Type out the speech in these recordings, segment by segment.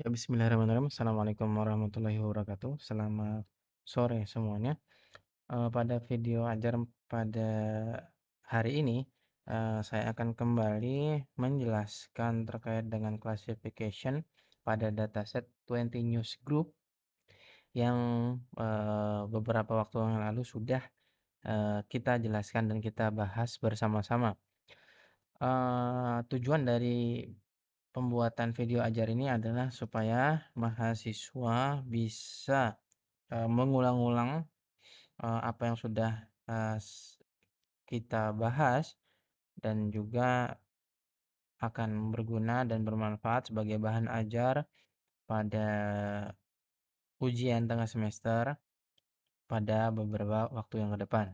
Ya, bismillahirrahmanirrahim. Assalamualaikum warahmatullahi wabarakatuh. Selamat sore semuanya. Pada video ajar pada hari ini, saya akan kembali menjelaskan terkait dengan classification pada dataset 20 News Group yang beberapa waktu yang lalu sudah kita jelaskan dan kita bahas bersama-sama. Tujuan dari pembuatan video ajar ini adalah supaya mahasiswa bisa, mengulang-ulang, apa yang sudah, kita bahas dan juga akan berguna dan bermanfaat sebagai bahan ajar pada ujian tengah semester pada beberapa waktu yang ke depan.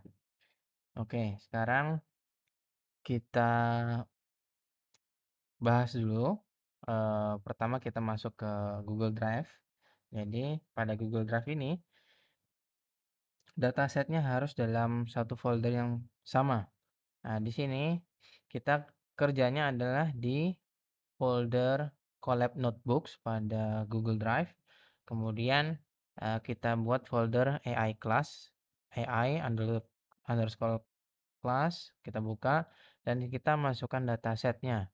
Oke, sekarang kita bahas dulu, pertama kita masuk ke Google Drive. Jadi pada Google Drive ini datasetnya harus dalam satu folder yang sama. Nah, di sini kita kerjanya adalah di folder Collab Notebooks pada Google Drive. Kemudian kita buat folder AI class, AI underscore class, kita buka dan kita masukkan datasetnya,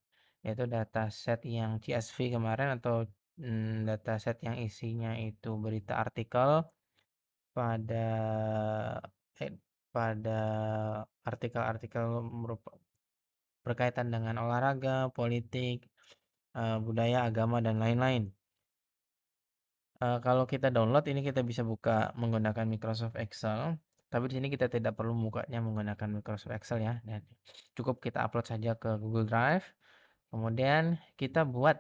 yaitu dataset yang CSV kemarin atau dataset yang isinya itu berita artikel pada eh, pada artikel-artikel berkaitan dengan olahraga, politik, budaya, agama, dan lain-lain. Kalau kita download ini kita bisa buka menggunakan Microsoft Excel, tapi di sini kita tidak perlu membukanya menggunakan Microsoft Excel ya, dan cukup kita upload saja ke Google Drive. Kemudian kita buat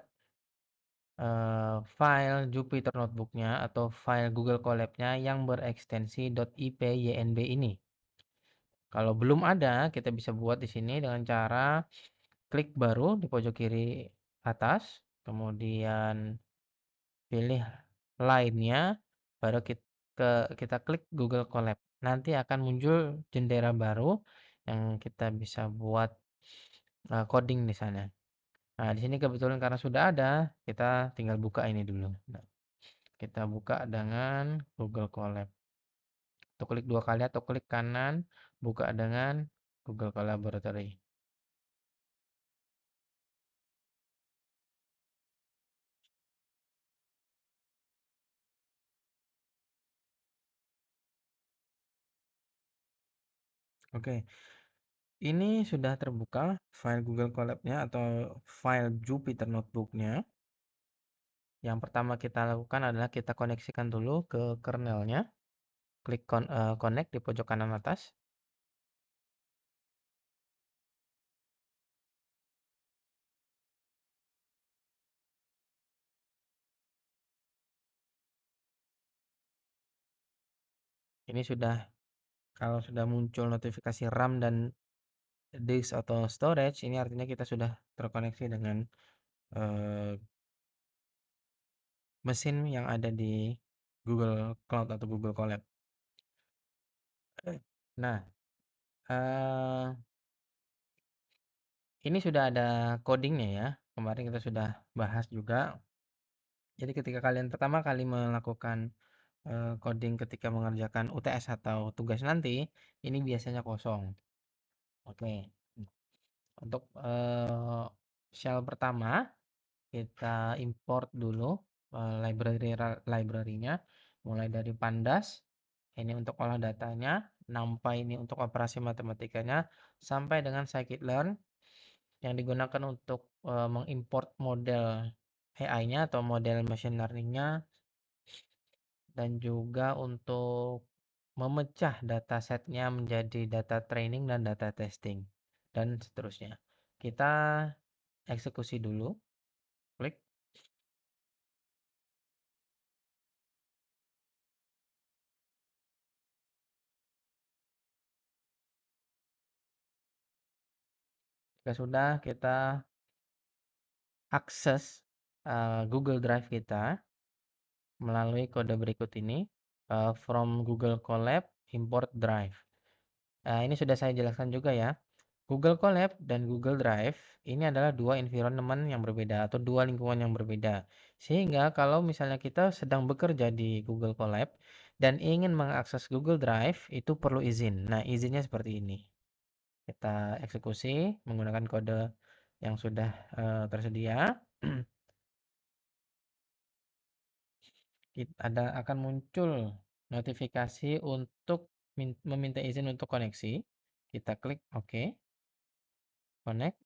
file Jupyter Notebook-nya atau file Google Colab-nya yang berekstensi .ipynb ini. Kalau belum ada, kita bisa buat di sini dengan cara klik baru di pojok kiri atas, kemudian pilih lainnya, baru kita klik Google Colab. Nanti akan muncul jendela baru yang kita bisa buat coding di sana. Nah, di sini kebetulan karena sudah ada, kita tinggal buka ini dulu. Nah, kita buka dengan Google Colab. Atau klik dua kali atau klik kanan, buka dengan Google Collaboratory. Oke, ini sudah terbuka file Google Colab-nya atau file Jupyter Notebook-nya. Yang pertama kita lakukan adalah kita koneksikan dulu ke kernelnya. Klik connect di pojok kanan atas. Ini sudah, kalau sudah muncul notifikasi RAM dan disk atau storage, ini artinya kita sudah terkoneksi dengan eh, mesin yang ada di Google Cloud atau Google Colab. Nah, eh, ini sudah ada codingnya ya. Kemarin kita sudah bahas juga. Jadi ketika kalian pertama kali melakukan coding ketika mengerjakan UTS atau tugas nanti, ini biasanya kosong. Oke. Untuk shell pertama kita import dulu library-nya mulai dari Pandas ini untuk olah datanya, NumPy ini untuk operasi matematikanya, sampai dengan scikit-learn yang digunakan untuk mengimport model AI-nya atau model machine learning-nya dan juga untuk memecah datasetnya menjadi data training dan data testing dan seterusnya. Kita eksekusi dulu, klik. Jika sudah, kita akses Google Drive kita melalui kode berikut ini, from Google Colab import drive. Ini sudah saya jelaskan juga ya. Google Colab dan Google Drive ini adalah dua environment yang berbeda atau dua lingkungan yang berbeda. Sehingga kalau misalnya kita sedang bekerja di Google Colab dan ingin mengakses Google Drive itu perlu izin. Nah, izinnya seperti ini. Kita eksekusi menggunakan kode yang sudah tersedia. Akan muncul notifikasi untuk meminta izin untuk koneksi. Kita klik OK, connect.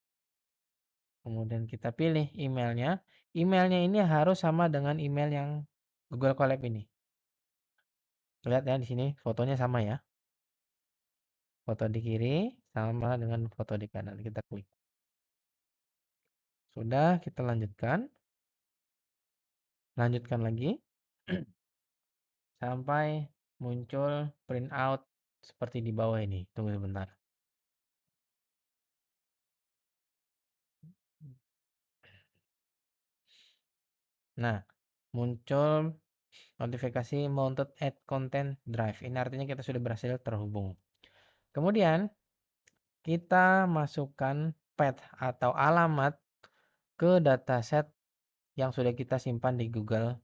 Kemudian kita pilih emailnya. Emailnya ini harus sama dengan email yang Google Colab ini. Lihat ya di sini fotonya sama ya. Foto di kiri sama dengan foto di kanan. Kita klik. Sudah, kita lanjutkan. Lanjutkan lagi. Sampai muncul printout seperti di bawah ini. Tunggu sebentar. Nah, muncul notifikasi mounted add content drive. Ini artinya kita sudah berhasil terhubung. Kemudian kita masukkan path atau alamat ke dataset yang sudah kita simpan di Google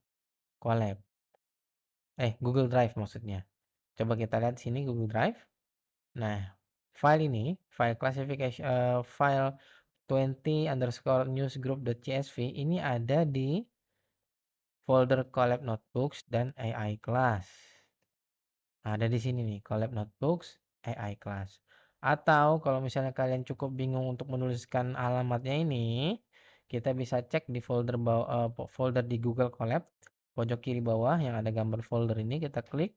Colab. Google Drive maksudnya. Coba kita lihat sini Google Drive. Nah, file ini, file classification, file 20_newsgroup.csv ini ada di folder Colab Notebooks dan AI Class. Ada di sini nih, Colab Notebooks, AI Class. Atau kalau misalnya kalian cukup bingung untuk menuliskan alamatnya ini, kita bisa cek di folder di Google Colab, pojok kiri bawah yang ada gambar folder ini, kita klik.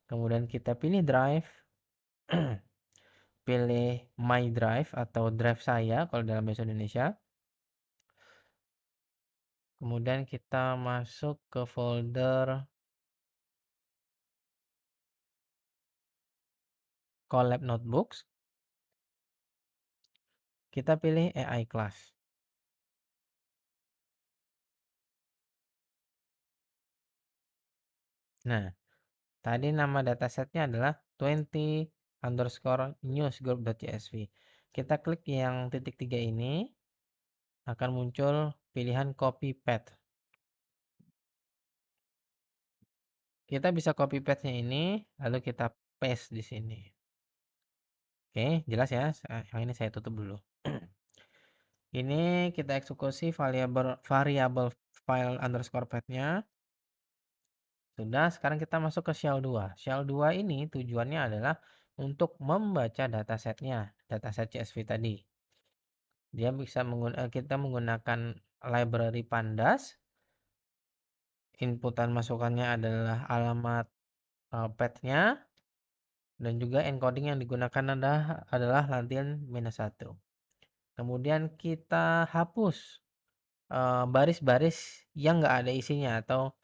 Kemudian kita pilih drive, pilih My Drive atau drive saya kalau dalam bahasa Indonesia. Kemudian kita masuk ke folder Colab Notebooks. Kita pilih AI Class. Nah, tadi nama datasetnya adalah 20_newsgroup.csv. Kita klik yang titik 3 ini, akan muncul pilihan copy path. Kita bisa copy path-nya ini, lalu kita paste di sini. Oke, jelas ya. Yang ini saya tutup dulu. Ini kita eksekusi variabel file underscore path-nya. Sudah, sekarang kita masuk ke shell 2. Shell 2 ini tujuannya adalah untuk membaca datasetnya, dataset CSV tadi. Dia bisa kita menggunakan library pandas. Inputan masukannya adalah alamat path-nya dan juga encoding yang digunakan adalah latihan -1. Kemudian kita hapus baris-baris yang nggak ada isinya atau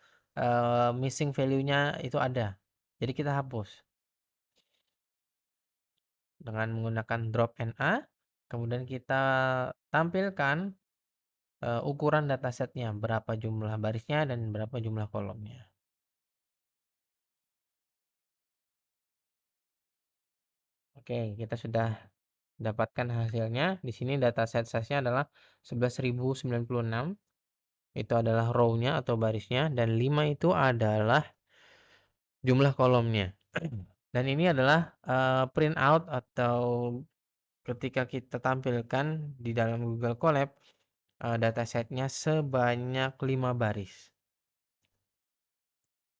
missing value-nya itu ada. Jadi kita hapus dengan menggunakan drop NA. Kemudian kita tampilkan ukuran datasetnya, berapa jumlah barisnya dan berapa jumlah kolomnya. Oke, kita sudah dapatkan hasilnya. Di sini dataset size-nya adalah 11.096. Itu adalah row-nya atau barisnya dan 5 itu adalah jumlah kolomnya. Dan ini adalah print out atau ketika kita tampilkan di dalam Google Colab datasetnya sebanyak 5 baris.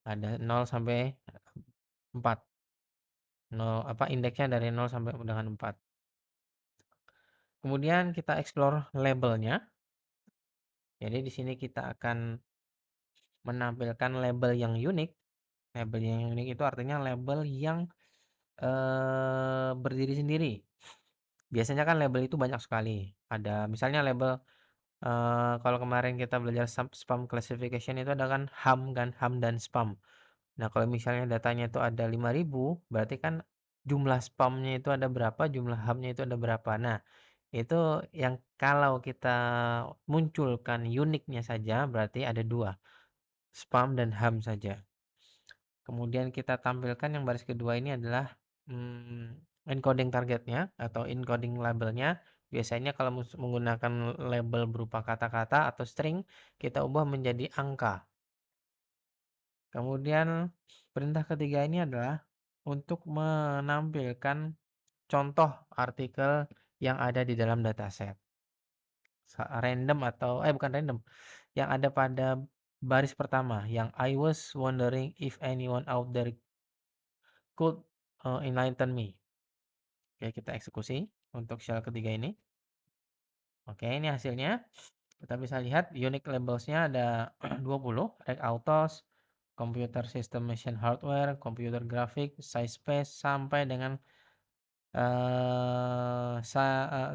Ada 0 sampai 4. Indeksnya dari 0 sampai dengan 4. Kemudian kita explore labelnya. Jadi di sini kita akan menampilkan label yang unik. Label yang unik itu artinya label yang berdiri sendiri. Biasanya kan label itu banyak sekali. Ada misalnya label kalau kemarin kita belajar spam classification itu ada kan ham dan spam. Nah, kalau misalnya datanya itu ada 5.000, berarti kan jumlah spamnya itu ada berapa, jumlah hamnya itu ada berapa. Nah, itu yang kalau kita munculkan uniknya saja berarti ada 2, spam dan ham saja. Kemudian kita tampilkan yang baris kedua ini adalah encoding targetnya atau encoding labelnya. Biasanya kalau menggunakan label berupa kata-kata atau string, kita ubah menjadi angka. Kemudian perintah ketiga ini adalah untuk menampilkan contoh artikel yang ada di dalam dataset. Random atau bukan random, yang ada pada baris pertama, yang I was wondering if anyone out there could enlighten me. Oke, kita eksekusi untuk shell ketiga ini. Oke, ini hasilnya. Kita bisa lihat unique labelsnya ada 20, Reg Autos, Computer System Machine Hardware, Computer Graphic, Size Space, sampai dengan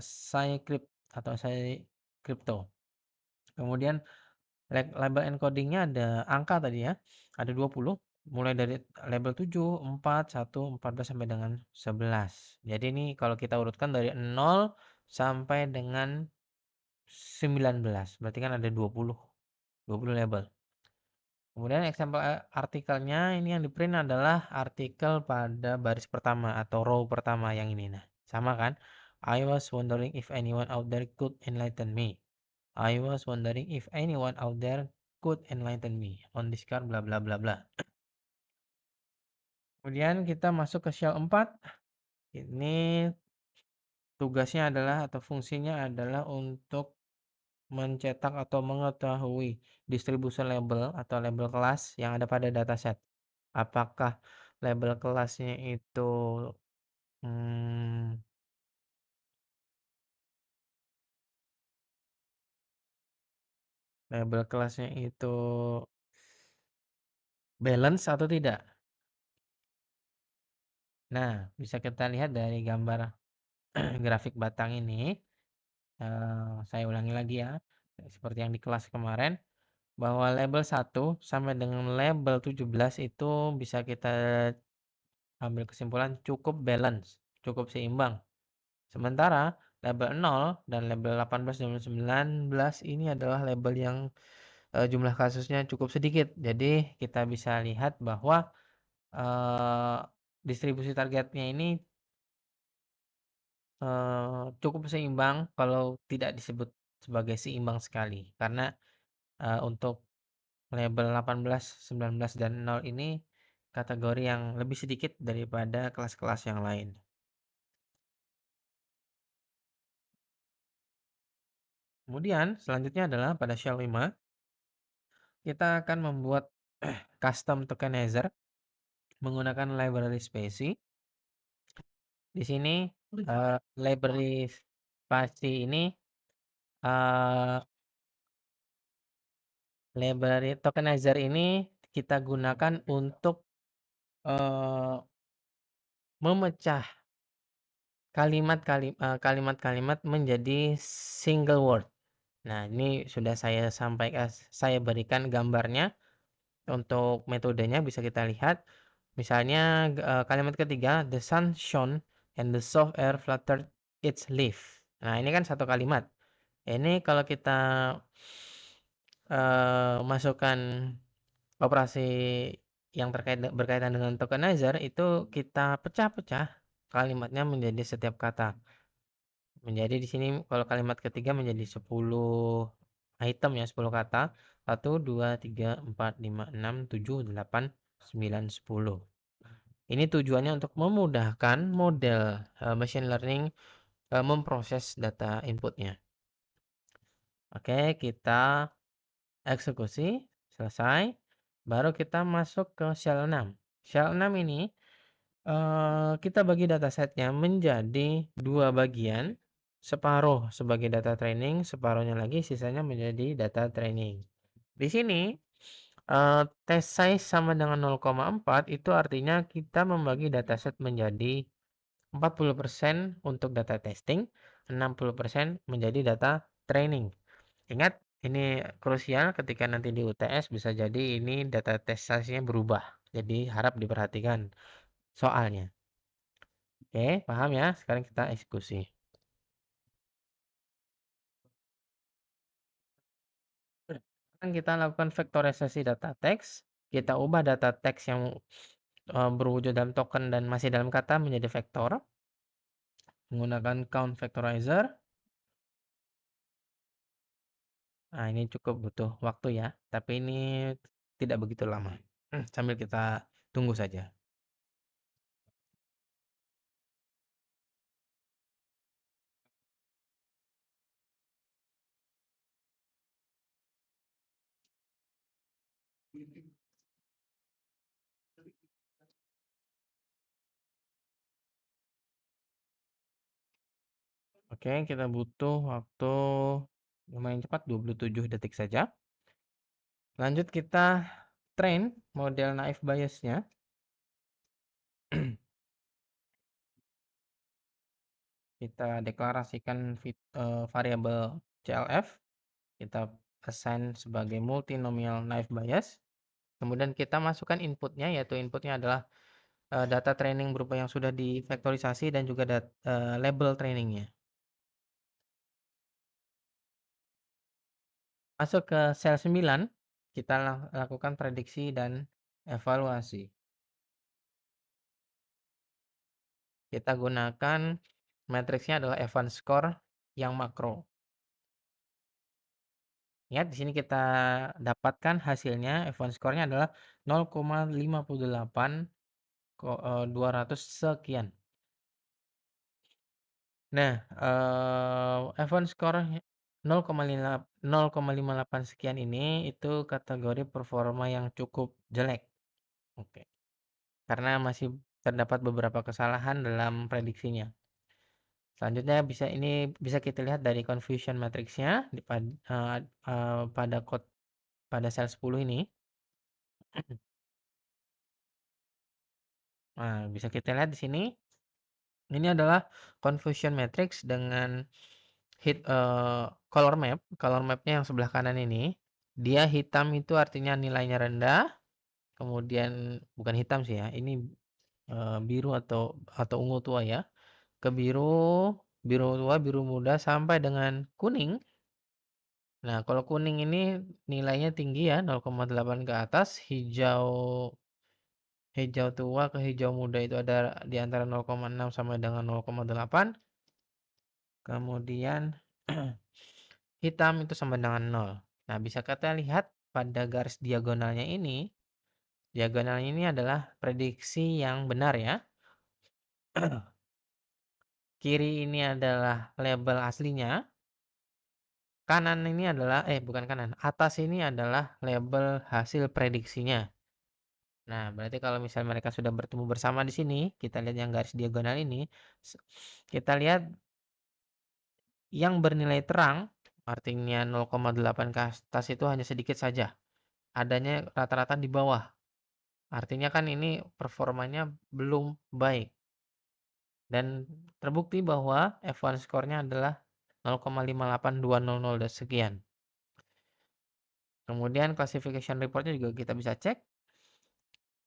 Cycrypt atau Crypto. Kemudian label encodingnya ada angka tadi ya, ada 20, mulai dari label 7, 4, 1, 14 sampai dengan 11. Jadi ini kalau kita urutkan dari 0 sampai dengan 19, berarti kan ada 20 label. Kemudian example artikelnya ini yang di-print adalah artikel pada baris pertama atau row pertama yang ini. Nah, sama kan? I was wondering if anyone out there could enlighten me. I was wondering if anyone out there could enlighten me on this car bla bla bla bla. Kemudian kita masuk ke shell 4. Ini tugasnya adalah atau fungsinya adalah untuk mencetak atau mengetahui distribusi label atau label kelas yang ada pada dataset. Apakah label kelasnya itu hmm, label kelasnya itu balance atau tidak? Nah, bisa kita lihat dari gambar grafik batang ini. Saya ulangi lagi ya, seperti yang di kelas kemarin, bahwa label 1 sampai dengan label 17 itu bisa kita ambil kesimpulan cukup balance, cukup seimbang. Sementara label 0 dan label 18 dan 19 ini adalah label yang jumlah kasusnya cukup sedikit. Jadi kita bisa lihat bahwa eee, distribusi targetnya ini cukup seimbang kalau tidak disebut sebagai seimbang sekali. Karena untuk label 18, 19, dan 0 ini kategori yang lebih sedikit daripada kelas-kelas yang lain. Kemudian selanjutnya adalah pada shell 5, kita akan membuat custom tokenizer menggunakan library specie. Di sini library specie ini eee, library tokenizer ini kita gunakan untuk memecah kalimat-kalimat menjadi single word. Nah, ini sudah saya berikan gambarnya untuk metodenya, bisa kita lihat. Misalnya kalimat ketiga, "The sun shone and the soft air fluttered its leaf." Nah, ini kan satu kalimat. Ini kalau kita masukkan operasi yang berkaitan dengan tokenizer, itu kita pecah-pecah kalimatnya menjadi setiap kata. Menjadi di sini kalau kalimat ketiga menjadi 10 item ya, 10 kata. 1, 2, 3, 4, 5, 6, 7, 8, 9, 10. Ini tujuannya untuk memudahkan model machine learning memproses data inputnya. Oke, kita eksekusi, selesai. Baru kita masuk ke shell 6. Shell 6 ini kita bagi datasetnya menjadi 2 bagian, separuh sebagai data training, separuhnya lagi sisanya menjadi data training. Di sini, test size sama dengan 0,4 itu artinya kita membagi dataset menjadi 40% untuk data testing, 60% menjadi data training. Ingat, ini krusial ketika nanti di UTS bisa jadi ini data test size-nya berubah. Jadi harap diperhatikan soalnya. Oke, paham ya? Sekarang kita eksekusi. Sekarang kita lakukan vektorisasi data teks. Kita ubah data teks yang berwujud dalam token dan masih dalam kata menjadi vektor. menggunakan count factorizer. Nah, ini cukup butuh waktu ya, tapi ini tidak begitu lama. Sambil kita tunggu saja. Oke, kita butuh waktu lumayan cepat, 27 detik saja. Lanjut kita train model naive Bayes-nya. Kita deklarasikan variabel CLF. Kita assign sebagai multinomial naive Bayes. Kemudian kita masukkan inputnya, yaitu inputnya adalah data training berupa yang sudah difaktorisasi dan juga label trainingnya. Masuk ke sel 9, kita lakukan prediksi dan evaluasi. Kita gunakan matriksnya adalah Evans score yang makro. Lihat di sini kita dapatkan hasilnya, Evans score-nya adalah 0,58 sekian. Nah, Evans score 0,58 sekian ini itu kategori performa yang cukup jelek. Oke. Karena masih terdapat beberapa kesalahan dalam prediksinya. Selanjutnya bisa kita lihat dari confusion matrix-nya pada pada sel 10 ini. Nah, bisa kita lihat di sini. Ini adalah confusion matrix dengan color map. Color map-nya yang sebelah kanan ini, dia hitam itu artinya nilainya rendah. Kemudian bukan hitam sih ya, ini biru atau ungu tua ya. Ke biru, biru tua, biru muda sampai dengan kuning. Nah, kalau kuning ini nilainya tinggi ya, 0,8 ke atas, hijau tua ke hijau muda itu ada di antara 0,6 sampai dengan 0,8. Kemudian hitam itu sama dengan 0. Nah, bisa kita lihat pada garis diagonalnya ini, diagonalnya ini adalah prediksi yang benar ya. Kiri ini adalah label aslinya. Kanan ini adalah, bukan kanan, atas ini adalah label hasil prediksinya. Nah, berarti kalau misalnya mereka sudah bertemu bersama di sini, kita lihat yang garis diagonal ini, kita lihat yang bernilai terang, artinya 0,8 ke atas itu hanya sedikit saja. Adanya rata-rata di bawah. Artinya kan ini performanya belum baik. Dan terbukti bahwa F1 score-nya adalah 0,58200 dan sekian. Kemudian classification report-nya juga kita bisa cek.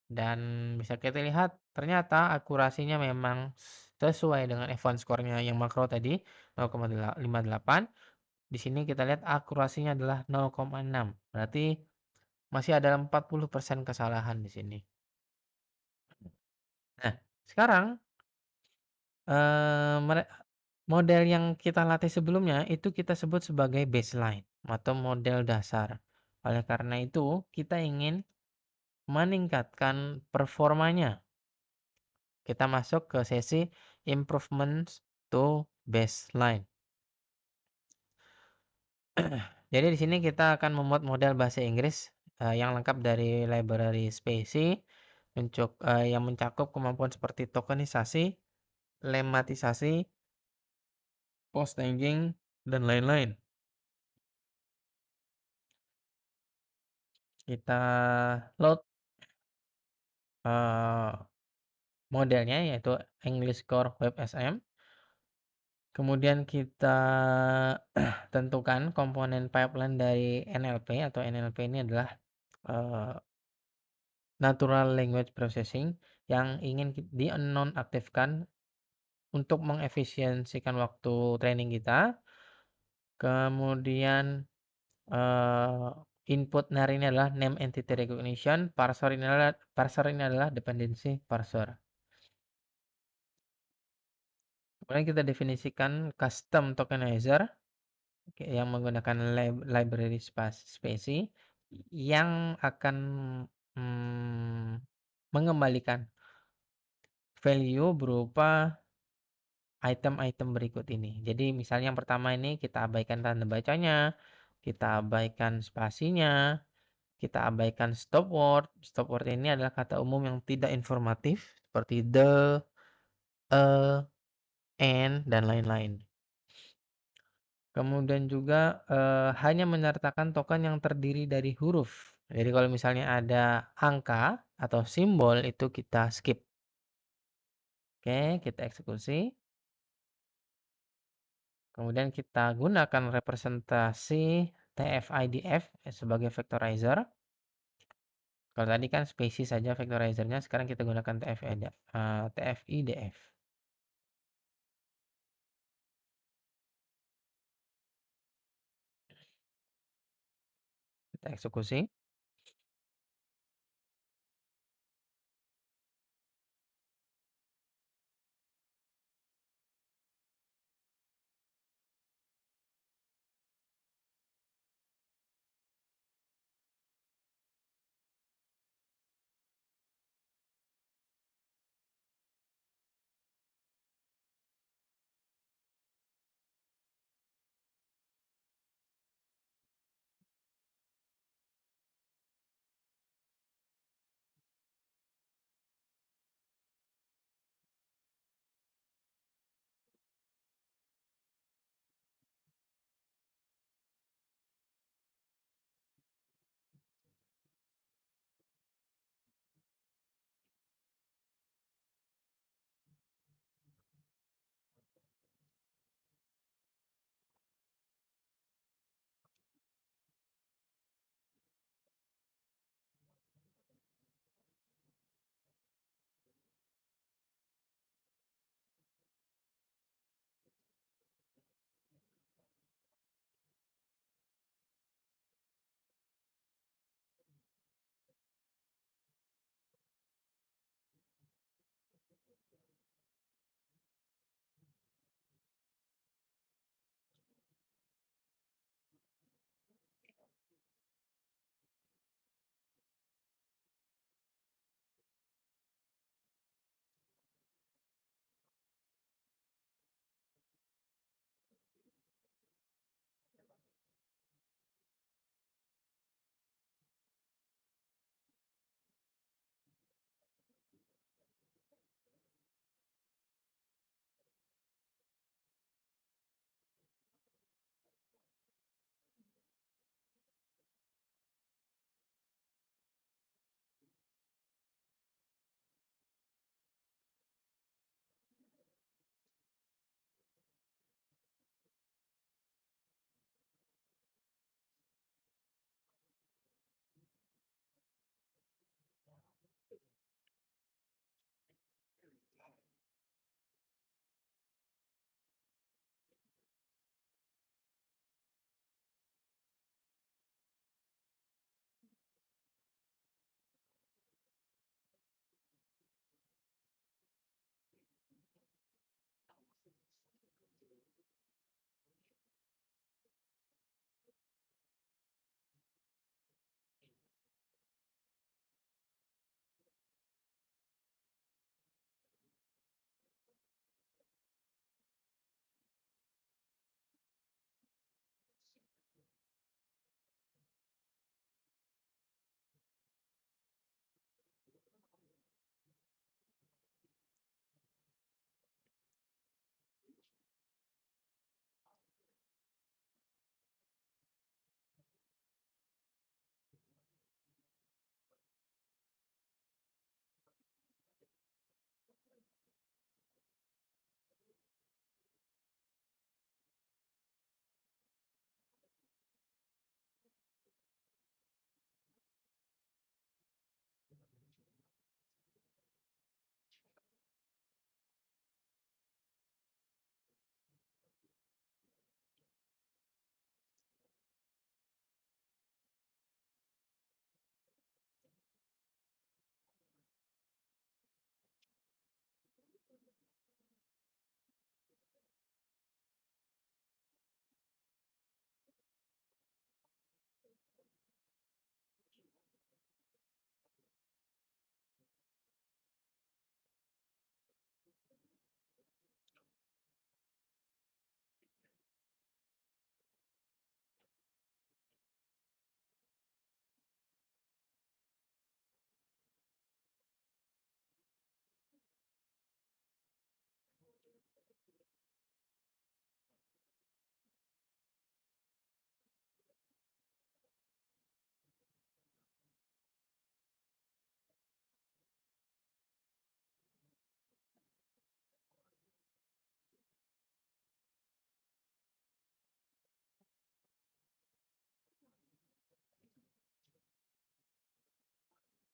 Dan bisa kita lihat ternyata akurasinya memang sesuai dengan F1 score-nya yang makro tadi 0,58. Di sini kita lihat akurasinya adalah 0,6. Berarti masih ada 40% kesalahan di sini. Nah, sekarang model yang kita latih sebelumnya itu kita sebut sebagai baseline atau model dasar. Oleh karena itu, kita ingin meningkatkan performanya. Kita masuk ke sesi improvements to baseline. Jadi di sini kita akan membuat model bahasa Inggris yang lengkap dari library spacey yang mencakup kemampuan seperti tokenisasi, lemmatisasi, post staging, dan lain-lain. Kita load modelnya yaitu English Core Web SM. Kemudian kita tentukan komponen pipeline dari NLP atau NLP ini adalah Natural Language Processing yang ingin dinonaktifkan untuk mengefisiensikan waktu training kita. Kemudian input NAR ini adalah Name Entity Recognition, parser ini adalah dependency parser. Kemudian kita definisikan custom tokenizer yang menggunakan library specie yang akan, mmm, mengembalikan value berupa item-item berikut ini. Jadi misalnya yang pertama ini kita abaikan tanda bacanya, kita abaikan spasinya, kita abaikan stop word. Stop word ini adalah kata umum yang tidak informatif seperti the, a, and, dan lain-lain. Kemudian juga, hanya menyertakan token yang terdiri dari huruf. Jadi kalau misalnya ada angka atau simbol itu kita skip. Oke, kita eksekusi. Kemudian kita gunakan representasi TF-IDF sebagai vectorizer. Kalau tadi kan spesies saja vectorizernya, sekarang kita gunakan TF-IDF. Kita eksekusi.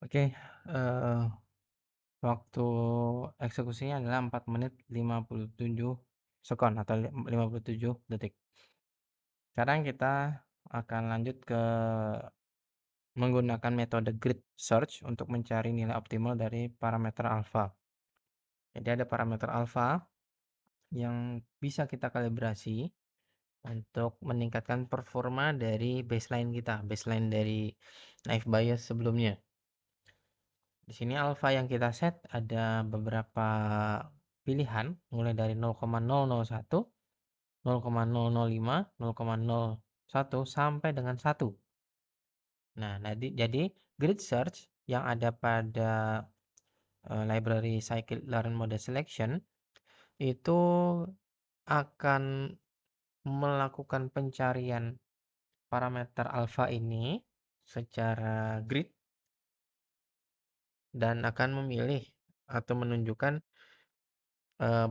Oke, waktu eksekusinya adalah 4 menit 57 sekon atau 57 detik. Sekarang kita akan lanjut ke menggunakan metode grid search untuk mencari nilai optimal dari parameter alfa. Jadi ada parameter alfa yang bisa kita kalibrasi untuk meningkatkan performa dari baseline kita, baseline dari naive Bayes sebelumnya. Di sini alfa yang kita set ada beberapa pilihan, mulai dari 0,001, 0,005, 0,01 sampai dengan 1. Nah, jadi grid search yang ada pada library scikit-learn model selection itu akan melakukan pencarian parameter alfa ini secara grid dan akan memilih atau menunjukkan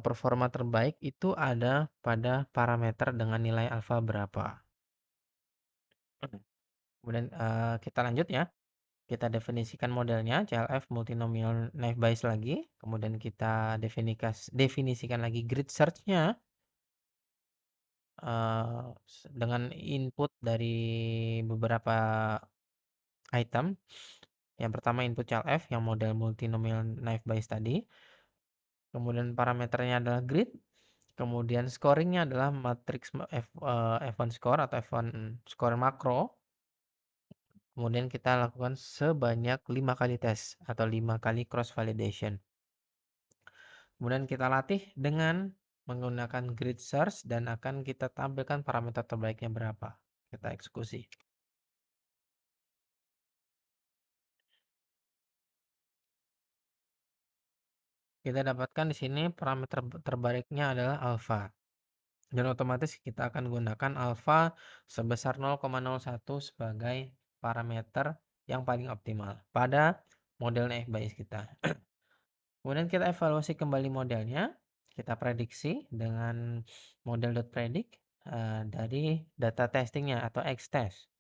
performa terbaik itu ada pada parameter dengan nilai alfa berapa. Kemudian kita lanjut ya. Kita definisikan modelnya CLF multinomial naive Bayes lagi. Kemudian kita definisikan lagi grid search-nya dengan input dari beberapa item. Yang pertama input CLF yang model multinomial naive Bayes tadi. Kemudian parameternya adalah grid. Kemudian scoringnya adalah matriks F1 score atau F1 score makro. Kemudian kita lakukan sebanyak 5 kali tes atau 5 kali cross validation. Kemudian kita latih dengan menggunakan grid search dan akan kita tampilkan parameter terbaiknya berapa. Kita eksekusi. Kita dapatkan di sini parameter terbaiknya adalah alpha. Dan otomatis kita akan gunakan alpha sebesar 0,01 sebagai parameter yang paling optimal pada model naive Bayes kita. Kemudian kita evaluasi kembali modelnya. Kita prediksi dengan model.predict dari data testingnya atau X-test.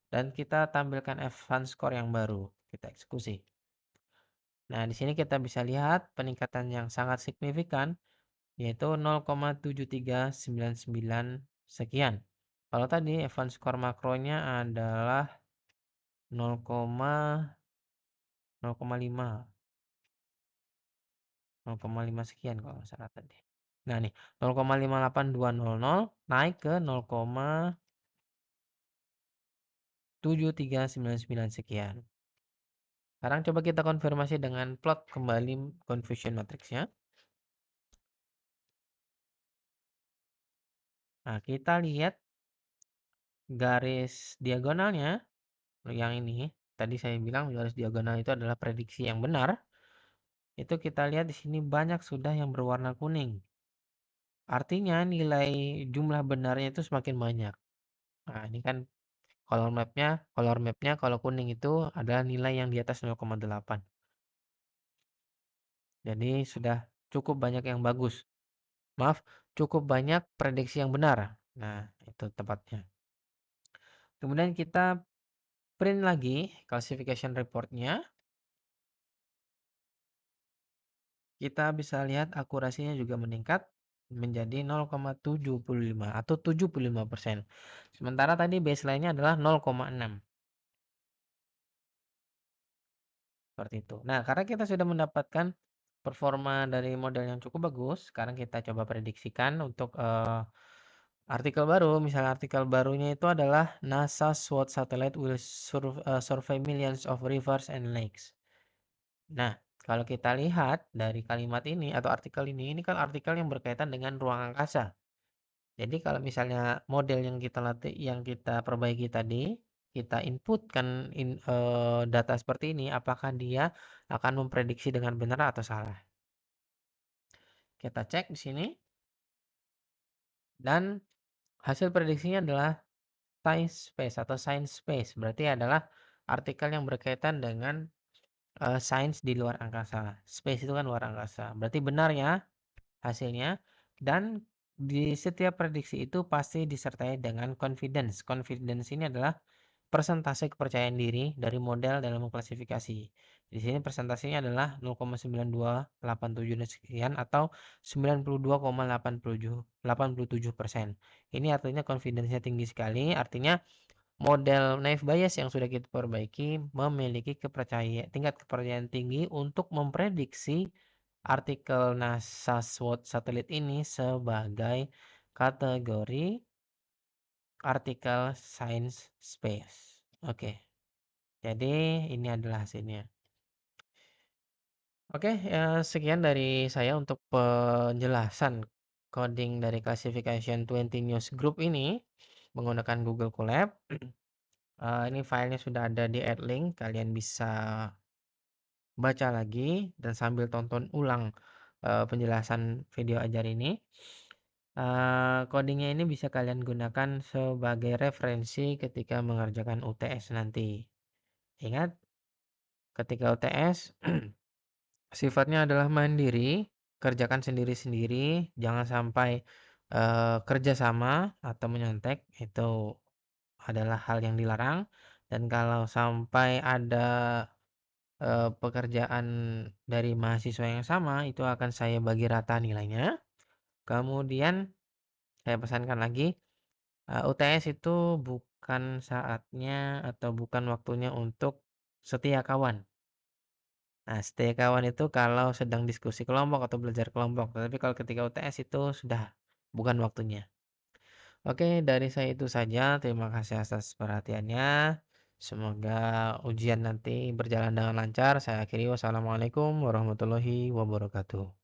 Dan kita tampilkan F1 score yang baru. Kita eksekusi. Nah, di sini kita bisa lihat peningkatan yang sangat signifikan yaitu 0,7399 sekian. Kalau tadi F1 score makronya adalah 0,5 sekian kalau nggak salah tadi. Nah nih 0,58200 naik ke 0,7399 sekian. Sekarang coba kita konfirmasi dengan plot kembali confusion matrixnya. Nah, kita lihat garis diagonalnya yang ini. Tadi saya bilang garis diagonal itu adalah prediksi yang benar. Itu kita lihat di sini banyak sudah yang berwarna kuning. Artinya nilai jumlah benarnya itu semakin banyak. Nah, ini kan color mapnya kalau kuning itu adalah nilai yang di atas 0,8. Jadi sudah cukup banyak yang bagus. Maaf, cukup banyak prediksi yang benar. Nah, itu tepatnya. Kemudian kita print lagi classification reportnya. Kita bisa lihat akurasinya juga meningkat menjadi 0,75 atau 75%. Sementara tadi baseline-nya adalah 0,6. Seperti itu. Nah, karena kita sudah mendapatkan performa dari model yang cukup bagus, sekarang kita coba prediksikan untuk artikel baru. Misalnya artikel barunya itu adalah NASA SWOT satellite will survey millions of rivers and lakes. Nah, kalau kita lihat dari kalimat ini atau artikel ini kan artikel yang berkaitan dengan ruang angkasa. Jadi kalau misalnya model yang kita latih, yang kita perbaiki tadi, kita inputkan data seperti ini, apakah dia akan memprediksi dengan benar atau salah? Kita cek di sini dan hasil prediksinya adalah science space atau science space. Berarti adalah artikel yang berkaitan dengan sains di luar angkasa. Space itu kan luar angkasa. Berarti benar ya hasilnya. Dan di setiap prediksi itu pasti disertai dengan confidence. Confidence ini adalah persentase kepercayaan diri dari model dalam klasifikasi. Di sini presentasinya adalah 0,9287 dan sekian atau 92,87%. Ini artinya confidence-nya tinggi sekali, artinya model naive Bayes yang sudah kita perbaiki memiliki tingkat kepercayaan tinggi untuk memprediksi artikel NASA SWOT satelit ini sebagai kategori artikel Science Space. Oke, jadi ini adalah hasilnya. Oke, sekian dari saya untuk penjelasan coding dari Classification 20 News Group ini menggunakan Google Colab. Ini filenya sudah ada di Adlink, kalian bisa baca lagi dan sambil tonton ulang, penjelasan video ajar ini. Coding ini bisa kalian gunakan sebagai referensi ketika mengerjakan UTS nanti. Ingat, ketika UTS sifatnya adalah mandiri, kerjakan sendiri-sendiri, jangan sampai, kerja sama atau menyontek, itu adalah hal yang dilarang. Dan kalau sampai ada pekerjaan dari mahasiswa yang sama, itu akan saya bagi rata nilainya. Kemudian saya pesankan lagi, UTS itu bukan saatnya atau bukan waktunya untuk setia kawan. Nah, setia kawan itu kalau sedang diskusi kelompok atau belajar kelompok, tetapi kalau ketika UTS itu sudah bukan waktunya. Oke, dari saya itu saja. Terima kasih atas perhatiannya. Semoga ujian nanti berjalan dengan lancar. Saya akhiri, wassalamualaikum warahmatullahi wabarakatuh.